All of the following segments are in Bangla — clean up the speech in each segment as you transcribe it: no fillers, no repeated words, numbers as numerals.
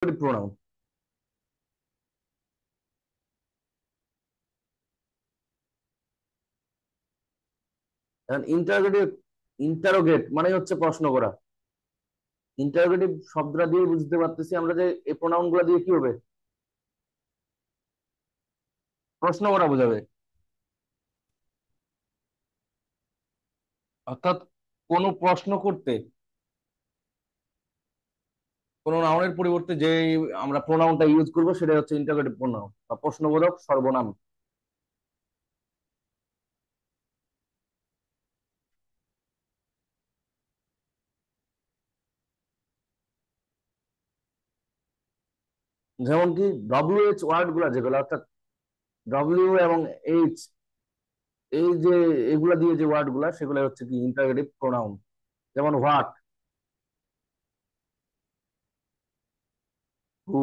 প্রোনাউন। ইন্টারোগেটিভ, ইন্টারোগেট মানে হচ্ছে প্রশ্ন করা। ইন্টারোগেটিভ শব্দটা দিয়ে বুঝতে পারতেছি আমরা যে এই প্রোনাউন গুলা দিয়ে কি হবে, প্রশ্ন করা বোঝাবে। অর্থাৎ কোনো প্রশ্ন করতে কোনো নাউনের পরিবর্তে যে আমরা প্রোনাউনটা ইউজ করবো সেটা হচ্ছে ইন্টারোগেটিভ প্রোনাউন বা প্রশ্নবোধক সর্বনাম। যেমন কি WH ওয়ার্ড গুলা যেগুলো, অর্থাৎ ডব্লিউ এবং এইচ, এই যে এগুলা দিয়ে যে ওয়ার্ড গুলা সেগুলো হচ্ছে কি ইন্টারোগেটিভ প্রোনাউন। যেমন হোয়াট, হু,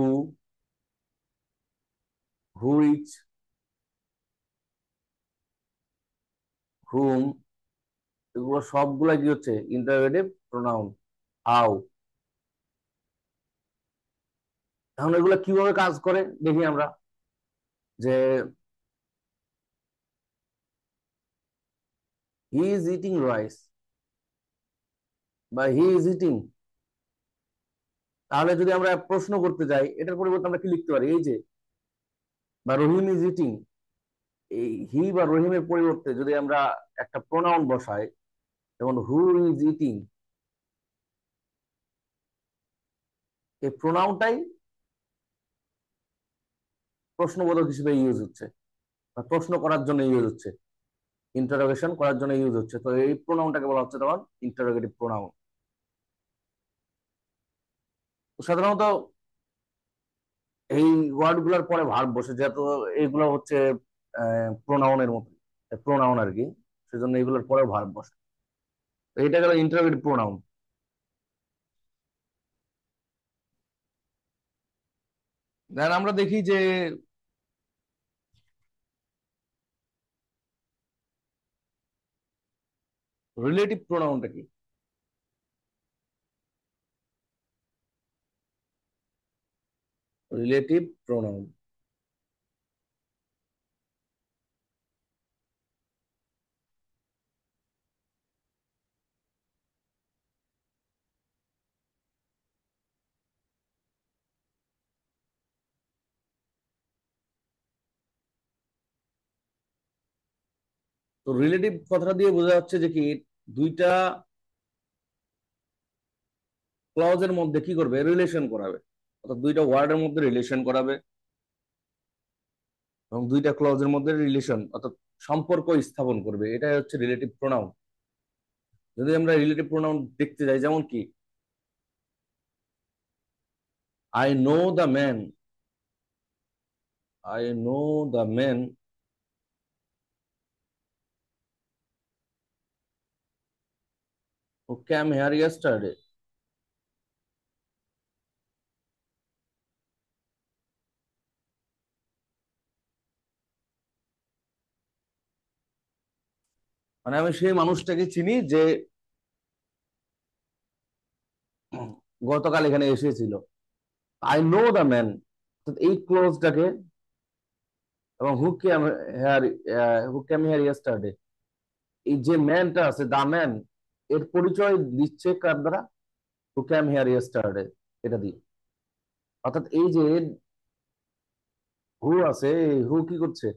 হুইচ, হুম, এগুলো সবগুলা কি হচ্ছে ইন্টারোগেটিভ প্রোনাউন। হাউ। এখন এগুলো কিভাবে কাজ করে দেখি আমরা, যে হি ইজ ইটিং রাইস বা হি ইজ ইটিং, তাহলে যদি আমরা প্রশ্ন করতে যাই এটার পরিবর্তে আমরা কি লিখতে পারি, এই যে, বা রহিম ইজ ইটিং, এই হি বা রহিমের পরিবর্তে যদি আমরা একটা প্রোনাউন বসাই, যেমন হু ইজ ইটিং, এই প্রোনাউনটাই প্রশ্নবোধক হিসেবে ইউজ হচ্ছে বা প্রশ্ন করার জন্য ইউজ হচ্ছে, ইন্টারোগেশন করার জন্য ইউজ হচ্ছে। তো এই প্রোনাউনটাকে বলা হচ্ছে তখন ইন্টারোগেটিভ প্রোনাউন। তো সাধারণত এই ওয়ার্ড গুলার পরে ভার্ব বসে, যেহেতু এইগুলো হচ্ছে প্রোনাউনের মতো, প্রোনাউন আর কি, সেজন্য এগুলোর পরে ভার্ব বসে। তো এটা গেল ইন্টারোগেটিভ প্রোনাউন। দেন আমরা দেখি যে রিলেটিভ প্রোনাউনটা কি। রিলেটিভ প্রোনাউন, তো রিলেটিভ কথাটা দিয়ে বোঝা যাচ্ছে যে কি দুইটা ক্লজের মধ্যে কি করবে, রিলেশন করাবে, অর্থাৎ দুইটা ওয়ার্ডের মধ্যে রিলেশন করাবে, এবং দুইটা ক্লজের মধ্যে রিলেশন অর্থাৎ সম্পর্ক স্থাপন করবে, এটাই হচ্ছে রিলেটিভ প্রোনাউন। যদি আমরা রিলেটিভ প্রোনাউন দেখতে যাই, যেমন কি I know the man, I know the man who came here yesterday. মানে আমি সেই মানুষটাকে চিনি যে গতকাল এখানে এসেছিল। আই নো দ্য ম্যান, এই ক্লোজটাকে, এবং hair who came here yesterday, এই যে ম্যানটা আছে দা ম্যান, এর পরিচয় দিচ্ছে কার দ্বারা, হু ক্যাম হেয়ার ইয়েস্টারডে, এটা দিয়ে। অর্থাৎ এই যে হু আছে, এই হু কি করছে,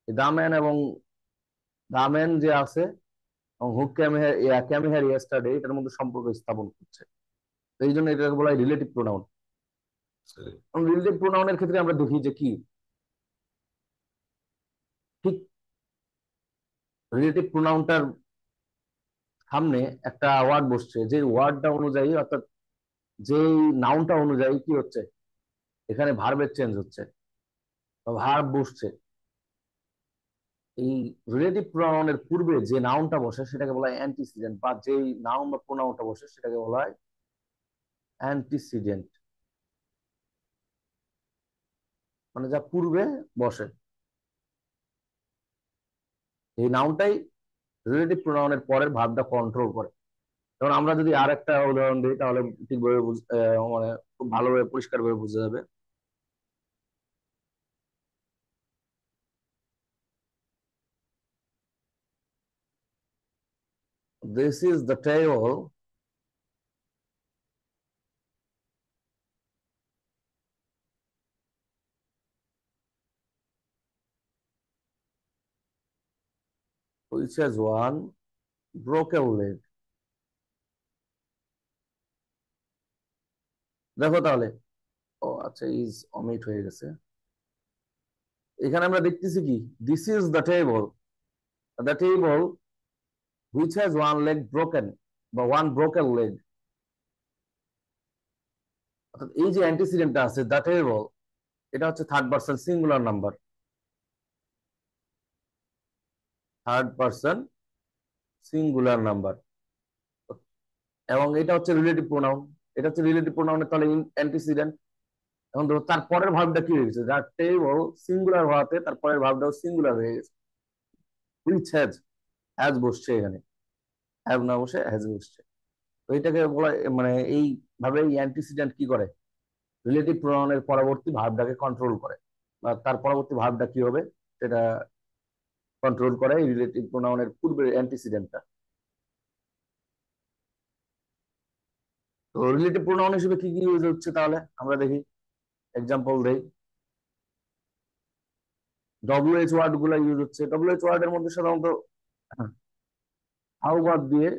দা ম্যান এবং দা ম্যান যে আছে এবং হু ক্যাম হেয়ার ইয়েস্টারডে, এটার মধ্যে সম্পর্ক স্থাপন করছে। তো এই জন্য এটাকে বলা হয় রিলেটিভ প্রোনাউন। রিলেটিভ প্রোনাউনের ক্ষেত্রে আমরা দেখি যে কি ঠিক রিলেটিভ প্রোনাউনটার সামনে একটা ওয়ার্ড বসছে, যে ওয়ার্ডটা অনুযায়ী, অর্থাৎ যে নাউনটা অনুযায়ী কি হচ্ছে, এখানে ভার্বের চেঞ্জ হচ্ছে বা ভার্ব বসছে। এই রিলেটিভ প্রোনাউনের পূর্বে যে নাউনটা বসে সেটাকে বলা হয় অ্যান্টিসিডেন্ট, বা যেই নাউন বা প্রোনাউনটা বসে সেটাকে বলা হয় অ্যান্টিসিডেন্ট, মানে যা পূর্বে বসে। এই নাউনটাই রিলেটিভ প্রোনাউনের পরের ভার্বটা কন্ট্রোল করে। যেমন আমরা যদি আর একটা উদাহরণ দিই তাহলে ঠিকভাবে মানে খুব ভালোভাবে পরিষ্কারভাবে বোঝা যাবে। This is the table which has one broken leg. দেখো তাহলে, ও আচ্ছা, ইজ অমিট হয়ে গেছে। এখানে আমরা দেখতেছি কি, this is the table which has one leg broken বা ওয়ান ব্রোকেন লেগ। অর্থাৎ এই যে অ্যান্টিসিডেন্টটা আছে দ্য টেবল, এটা হচ্ছে third person singular number, third person singular number, এবং এটা হচ্ছে রিলেটিভ প্রোনাউন। এটা হচ্ছে রিলেটিভ প্রোনাউনের তাহলে অ্যান্টিসিডেন্ট। এখন ধরো তারপরের ভার্বটা কি হয়ে গেছে, দ্য টেবল সিঙ্গুলার হওয়াতে তারপরের ভার্বটাও সিঙ্গুলার হয়ে গেছে, হুইচ হ্যাজ, হ্যাজ বসছে এখানে, হ্যাভ না বসে হ্যাজ বসছে। তো এটাকে বলা, মানে এইভাবে অ্যান্টিসিডেন্ট কি করে, রিলেটিভ প্রোনাউনের পরবর্তী ভার্বটাকে কন্ট্রোল করে, বা তার পরবর্তী ভার্বটা কি হবে সেটা কন্ট্রোল করে রিলেটিভ প্রোনাউনের পূর্বের অ্যান্টিসিডেন্টটা। তো রিলেটিভ প্রোনাউন হিসেবে কি কি ইউজ হচ্ছে তাহলে আমরা দেখি, এক্সাম্পল দেই। ডব্লিউএইচ ওয়ার্ড গুলা ইউজ হচ্ছে। ডব্লিউএইচ ওয়ার্ড এর মধ্যে সাধারণত হাউ ভার্ব দিয়ে,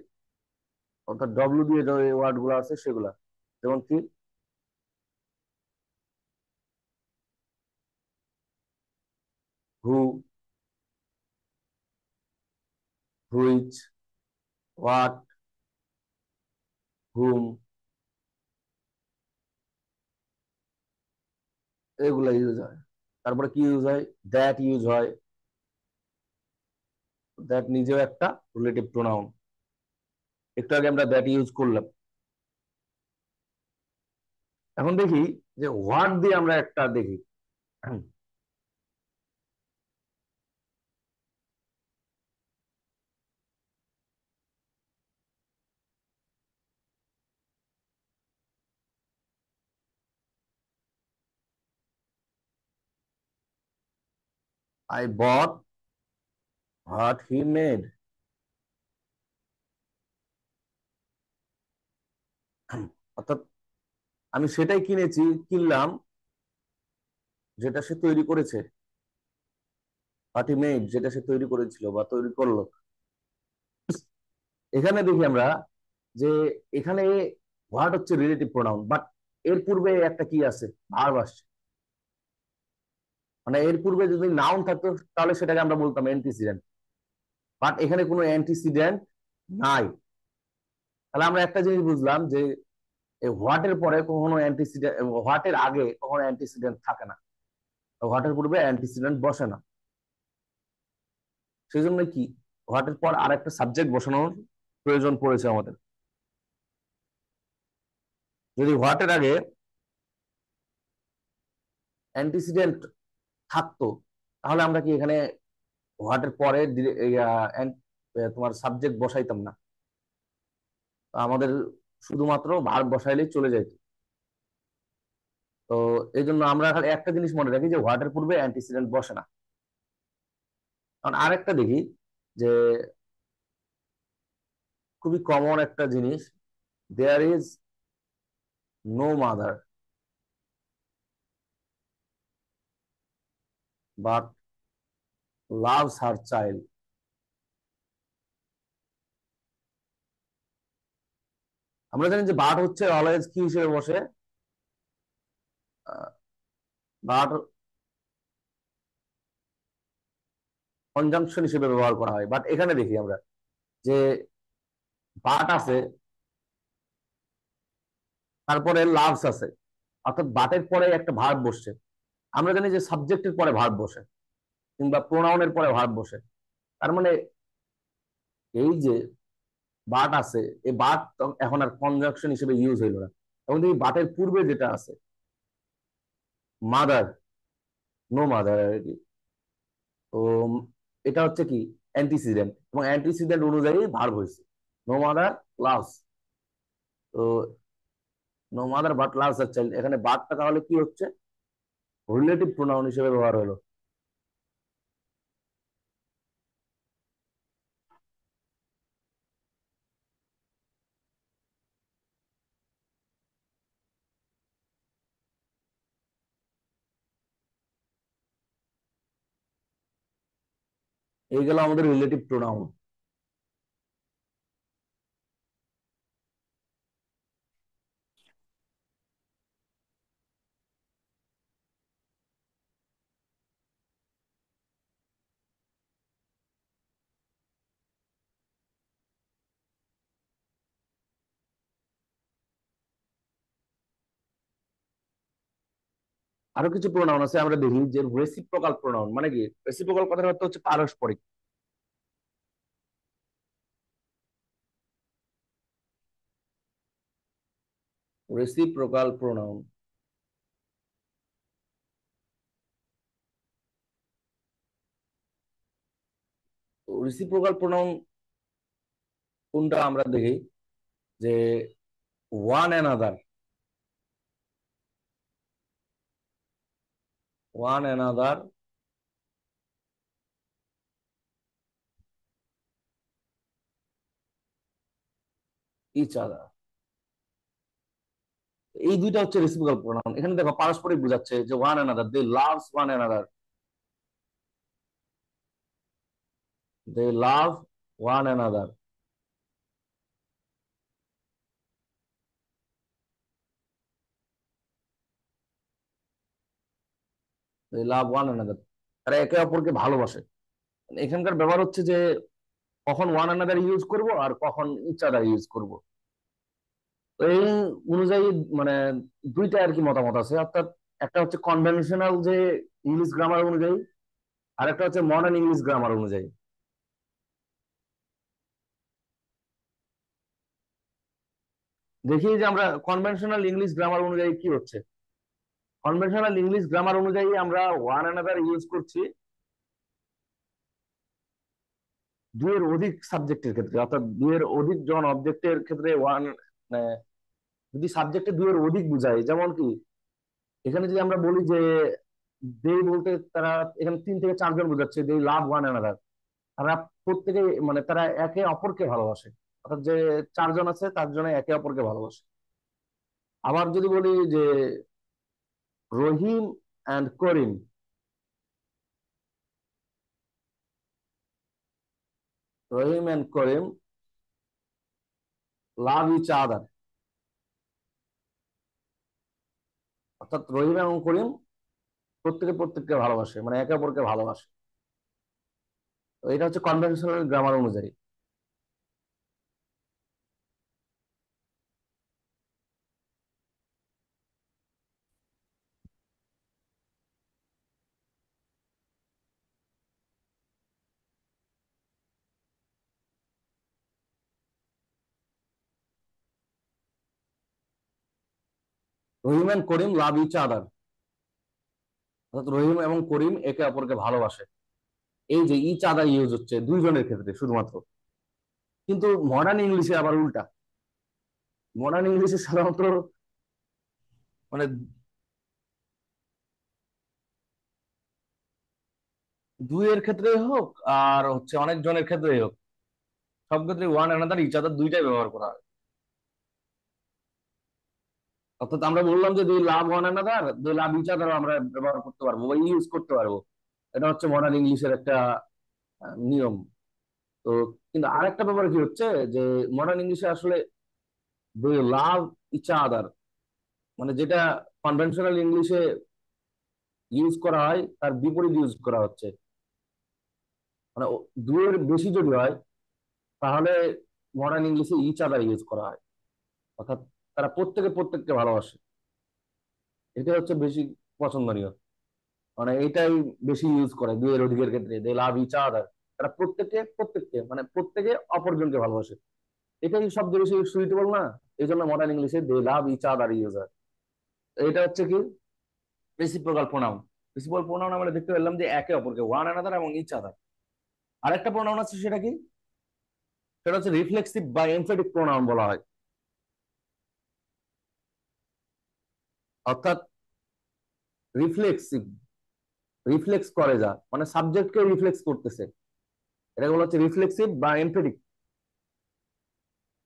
অর্থাৎ ডব্লিউ দিয়ে যে ওয়ার্ড গুলো আছে সেগুলা, যেমন কি হু, হুইচ, হোয়াট, হুম, এগুলা ইউজ হয়। তারপরে কি ইউজ হয়, দ্যাট ইউজ হয়। দ্যাট নিজেও একটা রিলেটিভ প্রোনাউন, একটু আগে আমরা দ্যাট ইউজ করলাম। এখন দেখি যে হোয়াট দিয়ে আমরা একটা দেখি। I bought what he made. অর্থাৎ আমি সেটাই কিনেছি, কিনলাম যেটা সে তৈরি করেছে, হোয়াট হি মেড, যেটা সে তৈরি করেছিল বা তৈরি করলো। এখানে দেখি আমরা যে এখানে হোয়াট হচ্ছে রিলেটিভ প্রোনাউন, বাট এর পূর্বে একটা কি আছে, ভার্ব আসছে। মানে এর পূর্বে যদি নাউন থাকতো তাহলে সেটাকে আমরা বলতাম অ্যান্টিসিডেন্ট, বাট এখানে কোনো অ্যান্টিসিডেন্ট নাই। তাহলে আমরা একটা জিনিস বুঝলাম যে হোয়াট এর পরে কখনো অ্যান্টিসিডেন্ট, হোয়াট এর আগে কখনো অ্যান্টিসিডেন্ট থাকে না, হোয়াট এর পূর্বে অ্যান্টিসিডেন্ট বসে না। সেই জন্য কি, হোয়াট এর পর আর একটা সাবজেক্ট বসানোর প্রয়োজন পড়েছে আমাদের। যদি হোয়াট এর আগে অ্যান্টিসিডেন্ট থাকতো তাহলে আমরা কি এখানে হোয়াট এর পরে তোমার সাবজেক্ট বসাইতাম না, আমাদের শুধুমাত্র ভার্ব বসাইলেই চলে যেত। তো এই জন্য আমরা খালি একটা জিনিস মনে রাখি যে হোয়াট এর পূর্বে অ্যান্টিসিডেন্ট বসে না। কারণ আরেকটা দেখি যে খুবই কমন একটা জিনিস, there is no mother but loves her child. আমরা জানি যে বাট হচ্ছে অলওয়েজ কি হিসেবে বসে, বাট কনজাংশন হিসেবে ব্যবহার করা হয়। বাট এখানে দেখি আমরা যে বাট আছে, তারপরে লাভস আছে, অর্থাৎ বাটের পরে একটা ভার্ব বসছে। আমরা জানি যে সাবজেক্টের পরে ভার্ব বসে কিংবা প্রোনাউনের পরে ভার্ব বসে। তার মানে এই যে বাট আছে, এই বাট এখন আর কনজাংশন হিসেবে ইউজ হইল না। এবং এই বাটের পূর্বে যেটা আছে মাদার, নো মাদার আর কি। তো এটা হচ্ছে কি অ্যান্টিসিডেন্ট, এবং অ্যান্টিসিডেন্ট অনুযায়ী ভার্ব হয়েছে নো মাদার লাভস। তো no mother but loves her child, এখানে বাটটা তাহলে কি হচ্ছে, রিলেটিভ প্রোনাউন হিসেবে ব্যবহার হলো। এই গেল আমাদের রিলেটিভ প্রোনাউন। আরো কিছু প্রোনাউন আছে আমরা দেখি, যে রেসিপ্রোকাল প্রোনাউন মানে কি। রেসিপ্রোকাল কথার অর্থ হচ্ছে পারস্পরিক। রেসিপ্রোকাল প্রোনাউন, রেসিপ্রোকাল প্রোনাউন কোনটা আমরা দেখি, যে one another, one another, each other, এই দুইটা হচ্ছে রেসিপ্রোকাল প্রোনাউন। এখানে দেখো পারস্পরিক বোঝাচ্ছে, যে ওয়ান অ্যানাদার, দে লাভস ওয়ান অ্যানাদার, দে লাভ ওয়ান অ্যানাদার, দে লাভ ওয়ান অ্যানাদার, তারা একে অপরকে ভালোবাসে। এখানকার ব্যবহার হচ্ছে যে কখন ওয়ান অ্যানাদার ইউজ করব আর কখন ইচ আদার ইউজ করব। তো এই অনুযায়ী মানে দুইটা আর কি মতামত আছে, অর্থাৎ একটা হচ্ছে কনভেনশনাল যে ইংলিশ গ্রামার অনুযায়ী, আর একটা হচ্ছে মডার্ন ইংলিশ গ্রামার অনুযায়ী। দেখি যে আমরা কনভেনশনাল ইংলিশ গ্রামার অনুযায়ী কি হচ্ছে। কনভেনশনাল ইংলিশ গ্রামার অনুযায়ী আমরা ওয়ান অ্যানাদার ইউজ করছি দুইয়ের অধিক সাবজেক্টের ক্ষেত্রে, অর্থাৎ দুইয়ের অধিক জন অবজেক্টের ক্ষেত্রে ওয়ান, যদি সাবজেক্টে দুইয়ের অধিক বুঝায়, যেমন কি এখানে যদি আমরা বলি যে দে বলতে তারা এখানে 3 থেকে 4 জন বোঝাচ্ছে, দে লাভ ওয়ান অ্যানাদার, তারা প্রত্যেকে মানে তারা একে অপরকে ভালোবাসে, অর্থাৎ যে 4 জন আছে 4 জনে একে অপরকে ভালোবাসে। আবার যদি বলি যে Rahim and Karim, Rahim and Karim love each other, অর্থাৎ রহিম এবং করিম প্রত্যেকে প্রত্যেককে ভালোবাসে, মানে একে অপরকে ভালোবাসে। তো এটা হচ্ছে কনভেনশনাল গ্রামার অনুযায়ী। রহিম and Karim love each other, অর্থাৎ রহিম এবং করিম একে অপরকে ভালোবাসে। এই যে ইচ আদার ইউজ হচ্ছে 2 জনের ক্ষেত্রে শুধুমাত্র, কিন্তু মডার্ন ইংলিশে আবার উল্টা। মডার্ন ইংলিশে সাধারণত মানে দুইয়ের ক্ষেত্রেই হোক আর হচ্ছে অনেক জনের ক্ষেত্রেই হোক, সব ক্ষেত্রে ওয়ান অ্যানাদার ইচ আদার দুইটাই ব্যবহার করা হয়। অর্থাৎ আমরা বললাম যে দুই লাভ ওয়ান অ্যানাদার, দুই লাভ ইচ আদার আমরা ব্যবহার করতে পারবো বা ইউজ করতে পারবো। এটা হচ্ছে মডার্ন ইংলিশের একটা নিয়ম। তো কিন্তু আরেকটা ব্যাপার কি হচ্ছে, যে মডার্ন ইংলিশে আসলে দুই লাভ ইচ আদার মানে যেটা কনভেনশনাল ইংলিশে ইউজ করা হয় তার বিপরীত ইউজ করা হচ্ছে। মানে দুইয়ের বেশি যদি হয় তাহলে মডার্ন ইংলিশে ইচ আদার ইউজ করা হয়, অর্থাৎ তারা প্রত্যেকে প্রত্যেককে ভালোবাসে। এটা হচ্ছে বেশি পছন্দনীয়, মানে এটাই বেশি ইউজ করে দুইয়ের অধিকের ক্ষেত্রে, দে লাভ ইচ আদার, তারা প্রত্যেকে প্রত্যেককে মানে প্রত্যেকে অপরজনকে ভালোবাসে। এটাই সবচেয়ে বেশি সুইটেবল না, এই জন্য মডার্ন ইংলিশে দে লাভ ইচ আদার ইউজ হয়। এটা হচ্ছে কি রেসিপ্রোকাল প্রোনাউন। রেসিপ্রোকাল প্রোনাউন আমরা দেখতে পেলাম যে একে অপরকে, ওয়ান অ্যানাদার এবং ইচ আদার। আরেকটা প্রোনাউন আছে, সেটা কি, সেটা হচ্ছে রিফ্লেক্সিভ বা এমফেটিক প্রোনাউন বলা হয়। অর্থাৎ রিফ্লেক্সিভ, রিফ্লেক্স করে যা, মানে সাবজেক্টকে রিফ্লেক্স করতেছে, এটা বলা হচ্ছে রিফ্লেক্সিভ বা emphatic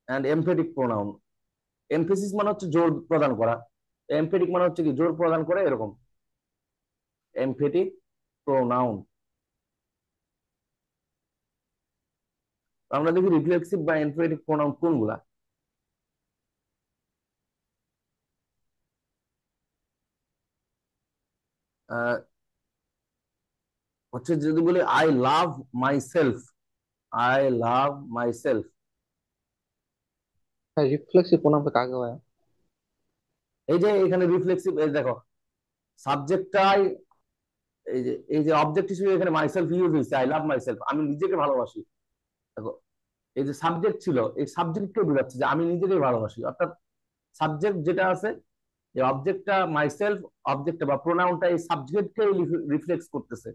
and emphatic pronoun. Emphasis মানে হচ্ছে জোর প্রদান করা, এমফেটিক মানে হচ্ছে কি জোর প্রদান করে, এরকম এমফেটিক প্রোনাউন। আমরা দেখি রিফ্লেক্সিভ বা এমফেটিক প্রোনাউন কোনগুলা। হচ্ছে যদি বলি I love my self, I love my self, হ্যাঁ, রিফ্লেক্সিভ প্রোনাউনটা কাকে হয়? এই যে এখানে রিফ্লেক্সিভ, এই দেখো সাবজেক্টটাই, এই যে অবজেক্ট হিসেবে এখানে মাইসেলফ ইউজ হয়েছে, আই লাভ মাইসেলফ, আমি নিজেকে ভালোবাসি। দেখো এই যে সাবজেক্ট ছিল, এই সাবজেক্টকে বোঝাচ্ছে যে আমি নিজেকে ভালোবাসি, অর্থাৎ সাবজেক্ট যেটা আছে, এই অবজেক্টটা মাইসেলফ, অবজেক্টটা বা প্রোনাউনটা এই সাবজেক্টকে রিফ্লেক্স করতেছে,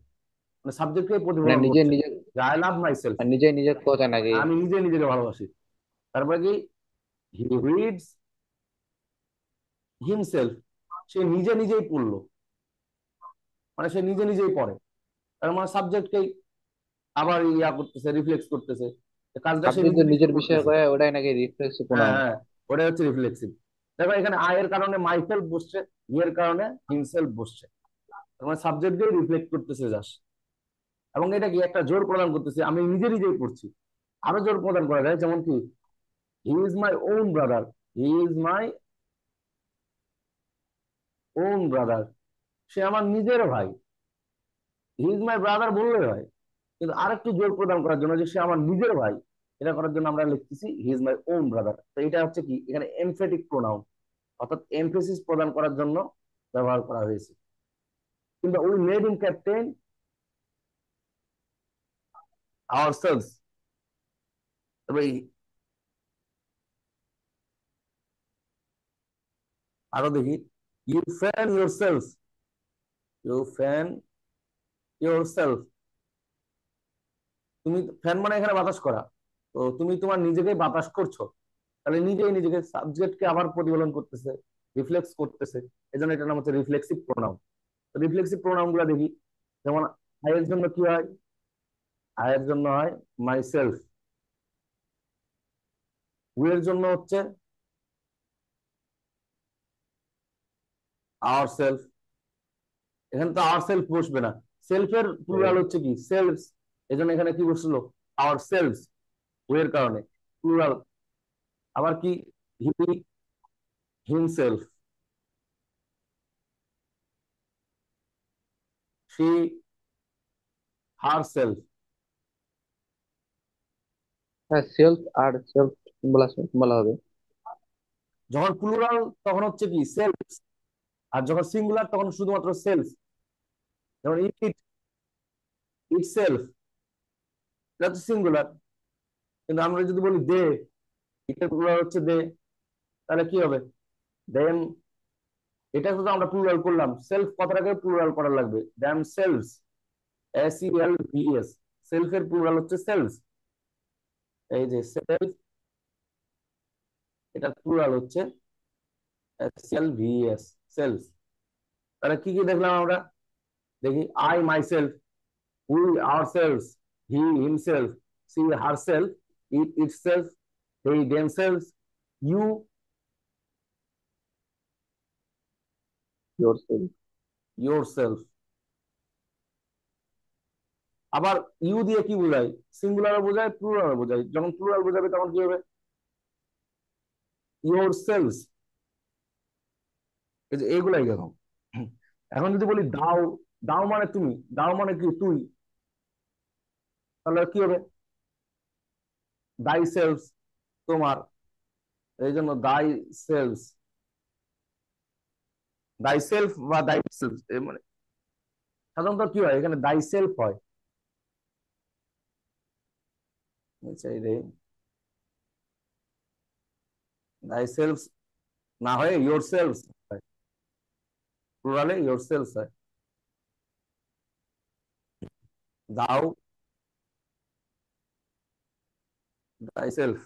মানে সাবজেক্টকে মানে প্রতিফলন নিজে করছে নিজে যে আই লাভ মাইসেলফ, নিজে নিজের কথা নাকি? আমি নিজে নিজেকে ভালোবাসি। তারপরে কি হি রিডস হিমসেলফ, সে নিজে নিজেই পড়লো, মানে সে নিজে নিজেই পড়ে, তার মানে সাবজেক্টকেই আবার ইয়া করতেছে, রিফ্লেক্স করতেছে, কাজটা সে সাবজেক্ট নিজে নিজে নিজের বিষয়ে করতেছে। কয় ওটাই নাকি রিফ্লেক্সিভ হ্যাঁ প্রোনাউন? হ্যাঁ, ওটা হচ্ছে রিফ্লেক্সিভ। দেখো এখানে আই এর কারণে মাইসেলফ বসছে, হি এর কারণে হিমসেলফ বসছে, তোমার সাবজেক্টকে রিফ্লেক্ট করতেছে যাস, এবং এটা কি একটা জোর প্রদান করতেছে, আমি নিজে নিজেই পড়ছি। আরো জোর প্রদান করা যায়, যেমন কি he is my own brother, he is my own brother, সে আমার নিজের ভাই, হি ইজ মাই ব্রাদার বললে হয়, কিন্তু আরেকটু জোর প্রদান করার জন্য যে সে আমার নিজের ভাই, এটা করার জন্য আমরা লিখতেছি হি ইজ মাই ওন ব্রাদার। তো এটা হচ্ছে কি এখানে এমফেটিক প্রোনাউন, অর্থাৎ এমফেসিস প্রদান করার জন্য ব্যবহার করা হয়েছে। কিন্তু we made in captain ourselves, তবে আরো দেখি, you fan yourself, you fan yourself, তুমি ফ্যান মানে এখানে বাতাস করা, তো তুমি তোমার নিজেকে বাতাস করছো, তাহলে নিজেই নিজেকে সাবজেক্টকে আবার প্রতিফলন করতেছে, রিফ্লেক্স করতেছে, এই জন্য এটার নাম হচ্ছে রিফ্লেক্সিভ প্রোনাউন। রিফ্লেক্সিভ প্রোনাউন গুলা দেখি, যেমন আই এর জন্য কি হয়, আই এর জন্য হয় মাই সেলফ, উই এর জন্য হচ্ছে আওয়ার সেলফ, এখানে তো আওয়ার সেলফ বসবে না, সেলফের প্লুরাল হচ্ছে কি সেলফস, এই জন্য এখানে কি বসলো আওয়ার সেলফস, উই এর কারণে প্লুরাল। আবার কি he himself, she her self, হ্যাঁ, সেলফ আর সেলফ বলা বলা হবে। যখন প্লুরাল তখন হচ্ছে কি সেলফ, আর যখন সিঙ্গুলার তখন শুধুমাত্র সেলফ, যেমন ইট, ইট সেলফ, এটা হচ্ছে সিঙ্গুলার। কিন্তু আমরা যদি বলি দে, ইটের প্লুরাল হচ্ছে দে, তাহলে কি হবে দেম, এটা শুধু আমরা প্লুরাল করলাম, সেলফ কথাটাকে প্লুরাল করা লাগবে, দ্যাম সেলভস, SELVS, সেলফের প্লুরাল হচ্ছে সেলভস, এই যে সেলফ, এটা প্লুরাল হচ্ছে SELVS, সেলফ। তাহলে কি কি দেখলাম আমরা, দেখি I myself, we ourselves, he himself, she herself, it itself, they themselves, you yourself. yourself। আবার ইউ দিয়ে কি বোঝায়, সিঙ্গুলার বোঝায় প্লুরাল বোঝায়, যখন প্লুরাল বোঝাবে তখন কি হবে ইয়োর সেলস, এই যে এইগুলাই দেখো। এখন যদি বলি দাও, দাও মানে তুমি, দাও মানে কি তুই, তাহলে কি হবে দাই সেলস, তোমার, এই জন্য দাই সেলস, দাই সেলফ বা দাই সেলস, মানে সাধারণত কি হয় এখানে দাই সেলফ হয়, আচ্ছা এই রে, দাই সেলস না হয় ইয়োর সেলস হয়, প্লুরালে ইয়োর সেলস হয়, দাও দাই সেলফ।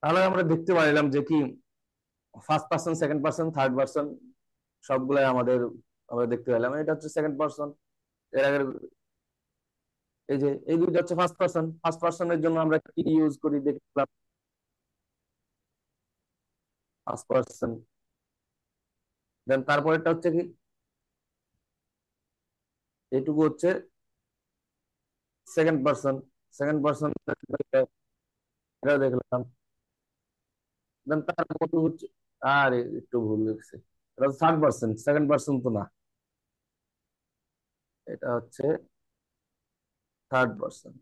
তাহলে আমরা দেখতে পারলাম যে কি first person, second person, third person সবগুলাই আমরা দেখতে পেলাম। এটা হচ্ছে সেকেন্ড পার্সন। এর আগের এই যে এই দুইটা হচ্ছে ফার্স্ট পার্সন। ফার্স্ট পার্সনের জন্য আমরা কি ইউজ করি দেখলাম। ফার্স্ট পার্সন, দেন তারপরেরটা হচ্ছে কি, এইটুকু হচ্ছে সেকেন্ড পার্সন। সেকেন্ড পার্সন এটা দেখলাম। দেন তারপর হচ্ছে, আরে একটু ভুল লিখছে, এটা থার্ড পার্সন, সেকেন্ড পার্সন তো না, এটা হচ্ছে থার্ড পার্সন।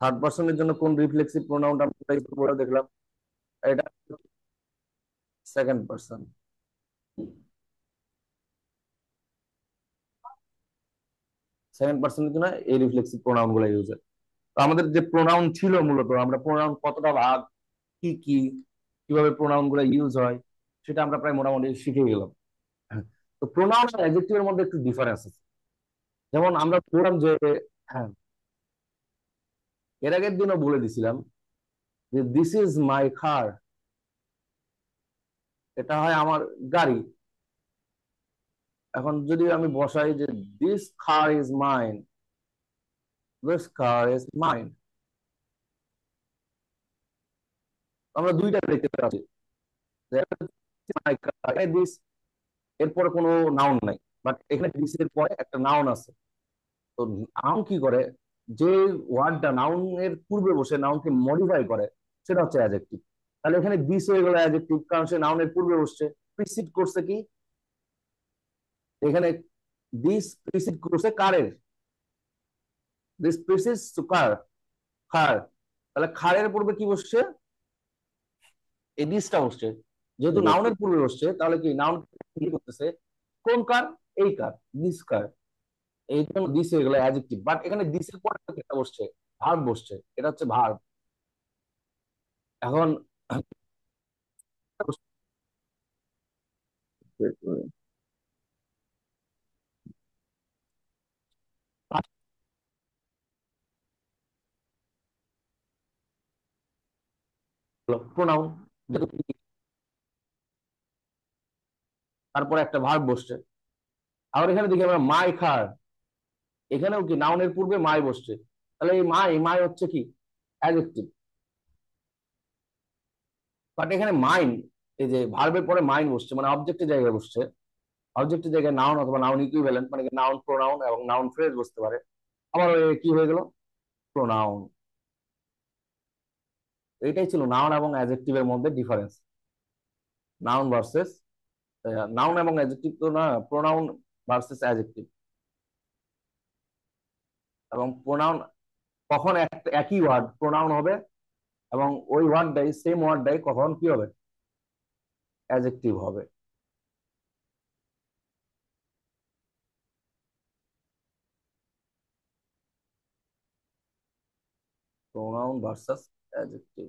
থার্ড পার্সনের জন্য কোন রিফ্লেক্সিভ প্রোনাউনটা আমরা একটু পরে দেখলাম, এটা সেকেন্ড পার্সন। সেকেন্ড পার্সনের জন্য এই রিফ্লেক্সিভ প্রোনাউন গুলো ইউজ হয়। তো আমাদের যে প্রোনাউন ছিল, মূলত আমরা প্রোনাউন কতটা ভাগ, কি কি, কিভাবে প্রোনাউন গুলো ইউজ হয়, সেটা আমরা প্রায় মোটামুটি শিখে গেলাম। তো প্রোনাউন আর অ্যাডজেক্টিভের মধ্যে একটু ডিফারেন্স আছে। যেমন আমরা বললাম যে, হ্যাঁ, এর আগের দিনও বলে দিছিলাম যে দিস ইজ মাই কার, এটা হয় আমার গাড়ি। এখন যদি আমি বসাই যে this car is mine, this car is mine, আমরা দুইটা দেখতে পাচ্ছি। দিস এরপরে কোনো নাউন নাই, বাট এখানে দিস এর পরে একটা নাউন আছে। তো নাউন কি করে, যে ওয়ার্ডটা নাউন এর পূর্বে বসে নাউনকে মডিফাই করে, সেটা হচ্ছে অ্যাডজেক্টিভ। তাহলে এখানে দিস হয়ে গেল অ্যাডজেক্টিভ, কারণ সে নাউনের পূর্বে বসছে। প্রিসিড করছে কি এখানে, দিস প্রিসিড করছে কারের, দিস প্রিসিডস টু কার, খার। তাহলে খারের পূর্বে কি বসছে, এই দিসটা বসছে। যেহেতু নাউনের পূর্বে বসছে, তাহলে কি নাউন কি করতেছে, কোন কার, এই কার, দিস কার। এই জন্য দিস হয়ে গেল অ্যাডজেক্টিভ। বাট এখানে দিসের পরে একটা বসছে, ভার্ব বসছে, এটা হচ্ছে ভার্ব। এখন প্রোনাউন, তারপরে একটা ভার্ব বসছে। আবার এখানে দেখি আমরা মাই খার, এখানেও কি নাউনের পূর্বে মাই বসছে। তাহলে এই মাই, মাই হচ্ছে কি অ্যাডজেক্টিভ। বাট এখানে মাইন, এই যে ভার্বের পরে মাইন বসছে, মানে অবজেক্টের জায়গায় বসছে। অবজেক্টের জায়গায় নাউন অথবা নাউন ইকুইভ্যালেন্ট, মানে নাউন প্রোনাউন এবং নাউন ফ্রেজ বসতে পারে। আবার কি হয়ে গেল, প্রোনাউন। এটাই ছিল নাউন এবং অ্যাডজেক্টিভের মধ্যে ডিফারেন্স। নাউন ভার্সেস, নাউন এবং অ্যাডজেক্টিভ তো না, প্রোনাউন ভার্সেস অ্যাডজেক্টিভ। এবং প্রোনাউন কখন একই ওয়ার্ড প্রোনাউন হবে, এবং ওই ওয়ার্ডটাই, সেম ওয়ার্ডটাই কখন কি হবে, অ্যাডজেক্টিভ হবে। Pronoun versus adjective.